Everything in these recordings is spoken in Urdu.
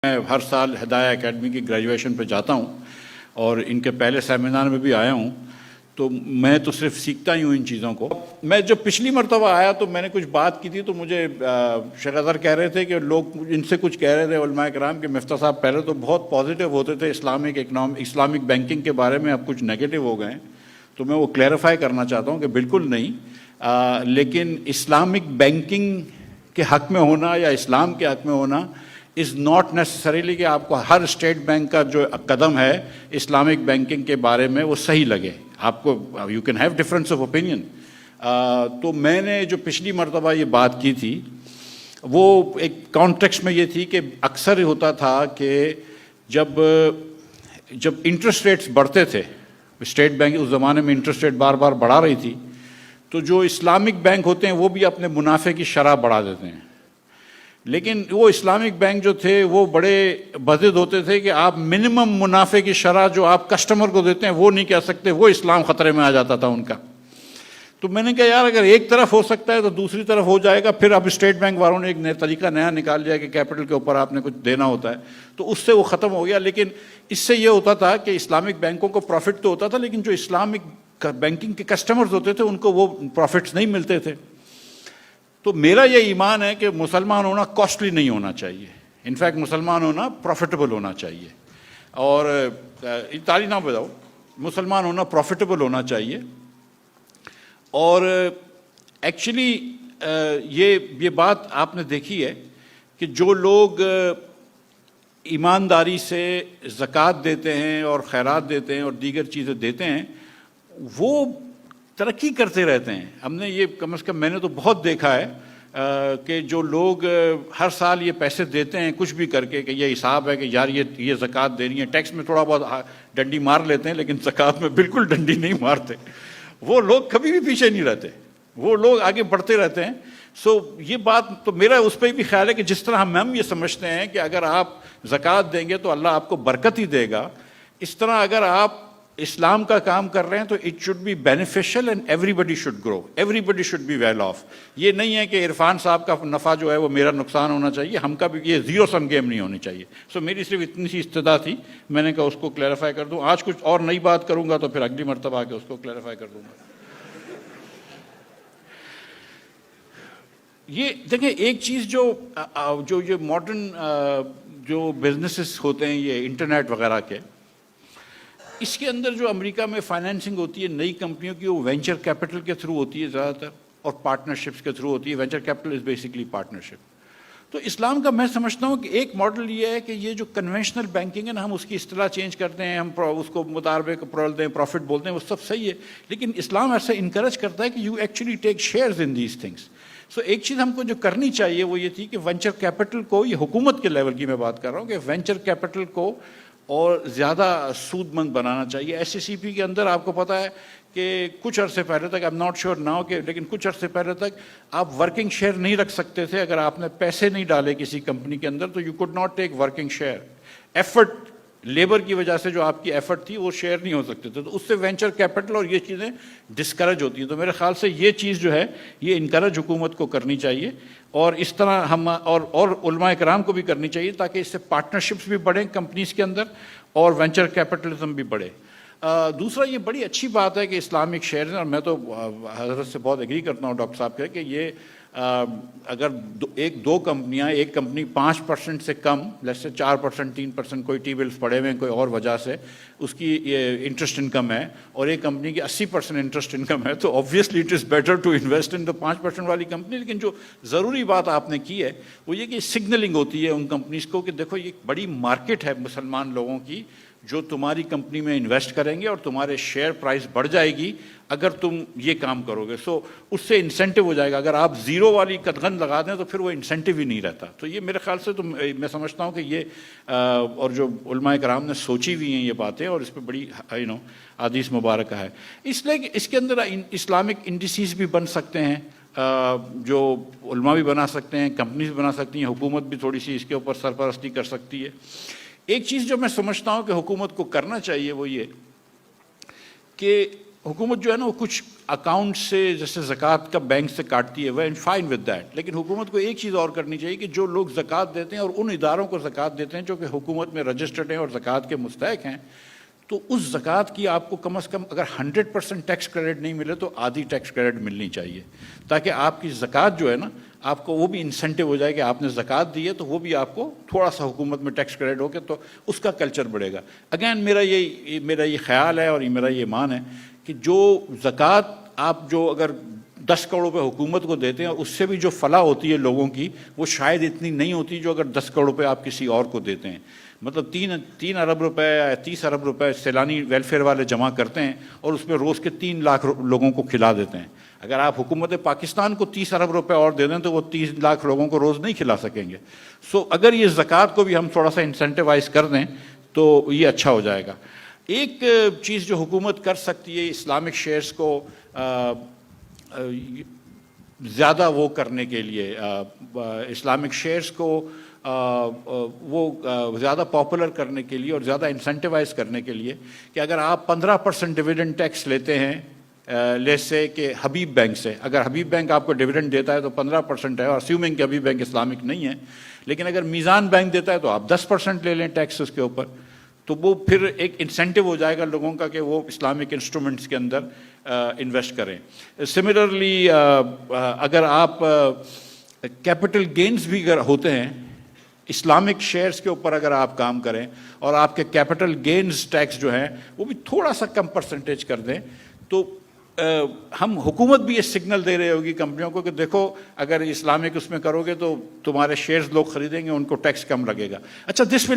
میں ہر سال ہدایہ اکیڈمی کی گریجویشن پہ جاتا ہوں اور ان کے پہلے سیمینار میں بھی آیا ہوں، تو میں تو صرف سیکھتا ہی ہوں ان چیزوں کو۔ میں جب پچھلی مرتبہ آیا تو میں نے کچھ بات کی تھی، تو مجھے شیخ اظہر کہہ رہے تھے کہ لوگ ان سے کچھ کہہ رہے تھے علماء کرام کہ مفتاح صاحب پہلے تو بہت پازیٹیو ہوتے تھے اسلامک بینکنگ کے بارے میں، اب کچھ نیگیٹو ہو گئے ہیں۔ تو میں وہ کلیریفائی کرنا چاہتا ہوں کہ بالکل نہیں، لیکن اسلامک بینکنگ کے حق میں ہونا یا اسلام کے حق میں ہونا از ناٹ نیسسریلی کہ آپ کو ہر اسٹیٹ بینک کا جو قدم ہے اسلامک بینکنگ کے بارے میں وہ صحیح لگے۔ آپ کو you can have difference of opinion. تو میں نے جو پچھلی مرتبہ یہ بات کی تھی وہ ایک کانٹیکسٹ میں یہ تھی کہ اکثر ہوتا تھا کہ جب انٹرسٹ ریٹس بڑھتے تھے، اسٹیٹ بینک اس زمانے میں انٹرسٹ ریٹ بار بار بڑھا رہی تھی، تو جو اسلامک بینک ہوتے ہیں وہ بھی اپنے منافع کی شرح بڑھا دیتے ہیں، لیکن وہ اسلامک بینک جو تھے وہ بڑے بضد ہوتے تھے کہ آپ منیمم منافع کی شرح جو آپ کسٹمر کو دیتے ہیں وہ نہیں کہہ سکتے، وہ اسلام خطرے میں آ جاتا تھا ان کا۔ تو میں نے کہا یار اگر ایک طرف ہو سکتا ہے تو دوسری طرف ہو جائے گا۔ پھر اب اسٹیٹ بینک والوں نے ایک نیا طریقہ نکال لیا کہ کیپٹل کے اوپر آپ نے کچھ دینا ہوتا ہے، تو اس سے وہ ختم ہو گیا۔ لیکن اس سے یہ ہوتا تھا کہ اسلامک بینکوں کو پروفٹ تو ہوتا تھا، لیکن جو اسلامک بینکنگ کے کسٹمرز ہوتے تھے ان کو وہ پروفٹس نہیں ملتے تھے۔ تو میرا یہ ایمان ہے کہ مسلمان ہونا کاسٹلی نہیں ہونا چاہیے، انفیکٹ مسلمان ہونا پروفیٹیبل ہونا چاہیے، اور تالی نہ بجاؤ، مسلمان ہونا پروفیٹیبل ہونا چاہیے۔ اور ایکچولی یہ بات آپ نے دیکھی ہے کہ جو لوگ ایمانداری سے زکوٰۃ دیتے ہیں اور خیرات دیتے ہیں اور دیگر چیزیں دیتے ہیں وہ ترقی کرتے رہتے ہیں۔ ہم نے یہ کم از کم میں نے تو بہت دیکھا ہے کہ جو لوگ ہر سال یہ پیسے دیتے ہیں کچھ بھی کر کے کہ یہ حساب ہے کہ یار یہ زکوٰۃ دینی ہے، ٹیکس میں تھوڑا بہت ڈنڈی مار لیتے ہیں لیکن زکوٰۃ میں بالکل ڈنڈی نہیں مارتے، وہ لوگ کبھی بھی پیچھے نہیں رہتے، وہ لوگ آگے بڑھتے رہتے ہیں۔ سو یہ بات تو میرا اس پہ بھی خیال ہے کہ جس طرح ہم یہ سمجھتے ہیں کہ اگر آپ زکوٰۃ دیں گے تو اللہ آپ کو برکت ہی دے گا، اس طرح اگر آپ اسلام کا کام کر رہے ہیں تو it should be beneficial and everybody should grow, everybody should be well off. یہ نہیں ہے کہ عرفان صاحب کا نفع جو ہے وہ میرا نقصان ہونا چاہیے، ہم کا بھی یہ زیرو سم گیم نہیں ہونی چاہیے۔ سو میری صرف اتنی سی استدا تھی، میں نے کہا اس کو کلیریفائی کر دوں۔ آج کچھ اور نئی بات کروں گا تو پھر اگلی مرتبہ آ کے اس کو کلیریفائی کر دوں گا۔ یہ دیکھیں ایک چیز جو ماڈرن جو بزنسز ہوتے ہیں یہ انٹرنیٹ وغیرہ کے، اس کے اندر جو امریکہ میں فائنینسنگ ہوتی ہے نئی کمپنیوں کی وہ وینچر کیپٹل کے تھرو ہوتی ہے زیادہ تر، اور پارٹنرشپس کے تھرو ہوتی ہے۔ Venture capital is basically partnership. تو اسلام کا میں سمجھتا ہوں کہ ایک ماڈل یہ ہے کہ یہ جو کنونشنل بینکنگ ہے نا، ہم اس کی اصطلاح چینج کرتے ہیں، ہم اس کو مطالبے کو پروفٹ بولتے ہیں، وہ سب صحیح ہے، لیکن اسلام ایسا انکریج کرتا ہے کہ you actually take shares in these things. So ایک چیز ہم کو جو کرنی چاہیے وہ یہ تھی کہ وینچر کیپٹل کو، یہ حکومت کے لیول کی میں بات کر رہا ہوں، کہ وینچر کیپٹل کو اور زیادہ سود مند بنانا چاہیے۔ ایس سی سی پی کے اندر آپ کو پتہ ہے کہ کچھ عرصے پہلے تک، I am not sure now کہ، لیکن کچھ عرصے پہلے تک آپ ورکنگ شیئر نہیں رکھ سکتے تھے۔ اگر آپ نے پیسے نہیں ڈالے کسی کمپنی کے اندر تو you could not take working share. Effort, labour کی وجہ سے جو آپ کی ایفرٹ تھی وہ شیئر نہیں ہو سکتے تھے، تو اس سے وینچر کیپٹل اور یہ چیزیں ڈسکریج ہوتی ہیں۔ تو میرے خیال سے یہ چیز جو ہے یہ انکریج حکومت کو کرنی چاہیے، اور اس طرح ہم اور علماء کرام کو بھی کرنی چاہیے، تاکہ اس سے پارٹنرشپس بھی بڑھیں کمپنیز کے اندر اور وینچر کیپٹلزم بھی بڑھے۔ دوسرا یہ بڑی اچھی بات ہے کہ اسلامک شیئرز، اور میں تو حضرت سے بہت ایگری کرتا ہوں ڈاکٹر صاحب کہ یہ اگر دو کمپنیاں، ایک کمپنی 5% سے کم، جیسے 4%، 3%، کوئی ٹی بلز پڑے ہوئے ہیں کوئی اور وجہ سے اس کی یہ انٹرسٹ انکم ہے، اور ایک کمپنی کی 80% انٹرسٹ انکم ہے، تو obviously it is better to invest in the 5% والی کمپنی۔ لیکن جو ضروری بات آپ نے کی ہے وہ یہ کہ سگنلنگ ہوتی ہے ان کمپنیز کو کہ دیکھو یہ بڑی مارکیٹ ہے مسلمان لوگوں کی جو تمہاری کمپنی میں انویسٹ کریں گے، اور تمہارے شیئر پرائز بڑھ جائے گی اگر تم یہ کام کرو گے۔ سو اس سے انسینٹو ہو جائے گا۔ اگر آپ زیرو والی قدغن لگا دیں تو پھر وہ انسینٹو ہی نہیں رہتا۔ تو یہ میرے خیال سے تو میں سمجھتا ہوں کہ یہ اور جو علماء کرام نے سوچی ہوئی ہیں یہ باتیں، اور اس پہ بڑی حدیث مبارکہ ہے، اس لیے کہ اس کے اندر اسلامک انڈیسیز بھی بن سکتے ہیں، جو علماء بھی بنا سکتے ہیں، کمپنیز بنا سکتی ہیں، حکومت بھی تھوڑی سی اس کے اوپر سرپرستی کر سکتی ہے۔ ایک چیز جو میں سمجھتا ہوں کہ حکومت کو کرنا چاہیے وہ یہ کہ حکومت جو ہے نا وہ کچھ اکاؤنٹ سے جیسے زکوٰۃ کا بینک سے کاٹتی ہے وہ اینڈ فائن ود دیٹ، لیکن حکومت کو ایک چیز اور کرنی چاہیے کہ جو لوگ زکوٰۃ دیتے ہیں اور ان اداروں کو زکوٰۃ دیتے ہیں جو کہ حکومت میں رجسٹرڈ ہیں اور زکوٰۃ کے مستحق ہیں، تو اس زکوٰۃ کی آپ کو کم از کم اگر 100% ٹیکس کریڈٹ نہیں ملے تو آدھی ٹیکس کریڈٹ ملنی چاہیے، تاکہ آپ کی زکوٰۃ جو ہے نا آپ کو وہ بھی انسینٹیو ہو جائے کہ آپ نے زکوٰۃ دی ہے تو وہ بھی آپ کو تھوڑا سا حکومت میں ٹیکس کریڈٹ ہو کے تو اس کا کلچر بڑھے گا۔ اگین میرا یہ خیال ہے اور میرا یہ ایمان ہے کہ جو زکوٰۃ آپ جو اگر 10 کروڑ روپے حکومت کو دیتے ہیں اس سے بھی جو فلاح ہوتی ہے لوگوں کی وہ شاید اتنی نہیں ہوتی جو اگر 10 کروڑ روپے آپ کسی اور کو دیتے ہیں۔ مطلب 3 ارب روپے یا 30 ارب روپے سیلانی ویلفیئر والے جمع کرتے ہیں اور اس میں روز کے 3 لاکھ لوگوں کو کھلا دیتے ہیں۔ اگر آپ حکومت پاکستان کو 30 ارب روپے اور دے دیں تو وہ 30 لاکھ لوگوں کو روز نہیں کھلا سکیں گے۔ اگر یہ زکوٰۃ کو بھی ہم تھوڑا سا انسینٹیوائز کر دیں تو یہ اچھا ہو جائے گا۔ ایک چیز جو حکومت کر سکتی ہے اسلامک شیئرز کو زیادہ وہ کرنے کے لیے، اسلامک شیئرز کو وہ زیادہ پاپولر کرنے کے لیے اور زیادہ انسینٹیوائز کرنے کے لیے، کہ اگر آپ 15% ڈویڈنڈ ٹیکس لیتے ہیں لے سے کہ حبیب بینک سے، اگر حبیب بینک آپ کو ڈویڈنڈ دیتا ہے تو 15% ہے، اور اسیومنگ کہ حبیب بینک اسلامک نہیں ہے، لیکن اگر میزان بینک دیتا ہے تو آپ 10% لے لیں ٹیکس اس کے اوپر، تو وہ پھر ایک انسینٹیو ہو جائے گا لوگوں کا کہ وہ اسلامک انسٹرومنٹس کے اندر انویسٹ کریں۔ سملرلی اگر آپ کیپٹل گینز بھی اگر ہوتے ہیں اسلامک شیئرز کے اوپر اگر آپ کام کریں اور آپ کے کیپٹل گینز ٹیکس جو ہیں وہ بھی تھوڑا سا کم پرسنٹیج کر دیں، تو ہم حکومت بھی یہ سگنل دے رہے ہوگی کمپنیوں کو کہ دیکھو اگر اسلامک اس میں کرو گے تو تمہارے شیئرز لوگ خریدیں گے، ان کو ٹیکس کم لگے گا۔ اچھا دس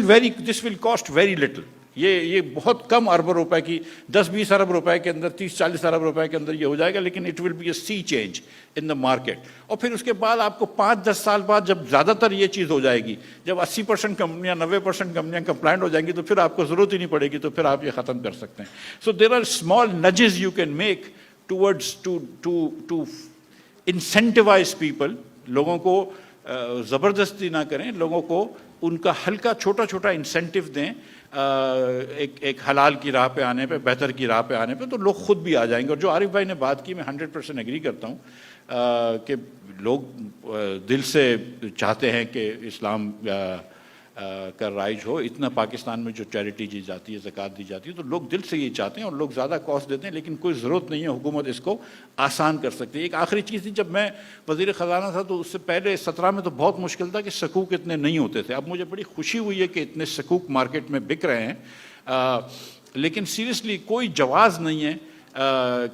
ول کاسٹ ویری لٹل، یہ بہت کم اربوں روپے کی 10-20 ارب روپے کے اندر 30-40 ارب روپے کے اندر یہ ہو جائے گا، لیکن it will be a sea change in the market. اور پھر اس کے بعد آپ کو 5-10 سال بعد جب زیادہ تر یہ چیز ہو جائے گی، جب 80% کمپنیاں 90% کمپنیاں کمپلائنٹ ہو جائیں گی تو پھر آپ کو ضرورت ہی نہیں پڑے گی، تو پھر آپ یہ ختم کر سکتے ہیں۔ So there are small nudges you can make towards to incentivize people، لوگوں کو زبردستی نہ کریں، لوگوں کو ان کا ہلکا چھوٹا چھوٹا انسینٹیو دیں ایک حلال کی راہ پہ آنے پہ، بہتر کی راہ پہ آنے پہ، تو لوگ خود بھی آ جائیں گے۔ اور جو عارف بھائی نے بات کی میں 100% ایگری کرتا ہوں کہ لوگ دل سے چاہتے ہیں کہ اسلام کا رائج ہو۔ اتنا پاکستان میں جو چیریٹی دی جاتی ہے، زکوٰۃ دی جاتی ہے، تو لوگ دل سے یہ چاہتے ہیں اور لوگ زیادہ کاسٹ دیتے ہیں، لیکن کوئی ضرورت نہیں ہے، حکومت اس کو آسان کر سکتی ہے۔ ایک آخری چیز تھی، جب میں وزیر خزانہ تھا تو اس سے پہلے 17 میں تو بہت مشکل تھا کہ سکوک اتنے نہیں ہوتے تھے۔ اب مجھے بڑی خوشی ہوئی ہے کہ اتنے سکوک مارکیٹ میں بک رہے ہیں، لیکن سیریسلی کوئی جواز نہیں ہے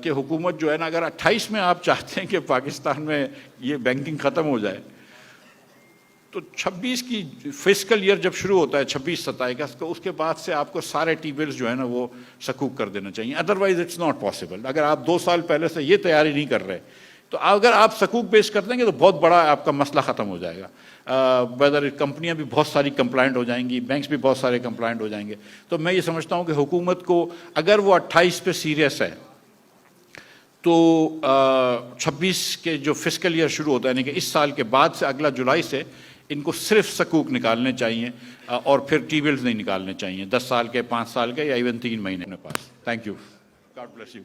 کہ حکومت جو ہے نا، اگر 28 میں آپ چاہتے ہیں کہ پاکستان میں یہ بینکنگ ختم ہو جائے تو 26 کی فسکل ایئر جب شروع ہوتا ہے 26-27 کا، تو اس کے بعد سے آپ کو سارے ٹی بلز جو ہے نا وہ سکوک کر دینا چاہیے، ادروائز اٹس ناٹ پاسبل۔ اگر آپ 2 سال پہلے سے یہ تیاری نہیں کر رہے تو اگر آپ سکوک بیس کر دیں گے تو بہت بڑا آپ کا مسئلہ ختم ہو جائے گا۔ ویدر کمپنیاں بھی بہت ساری کمپلائنٹ ہو جائیں گی، بینکس بھی بہت سارے کمپلائنٹ ہو جائیں گے۔ تو میں یہ سمجھتا ہوں کہ حکومت کو اگر وہ 28 پہ سیریس ہے تو 26 کے جو فسکل ایئر شروع ہوتا ہے، یعنی کہ اس سال کے بعد سے اگلا جولائی سے ان کو صرف سکوک نکالنے چاہیے اور پھر ٹی بلز نہیں نکالنے چاہیے 10 سال کے، 5 سال کے، یا ایون 3 مہینے میں pass. Thank you, God bless you.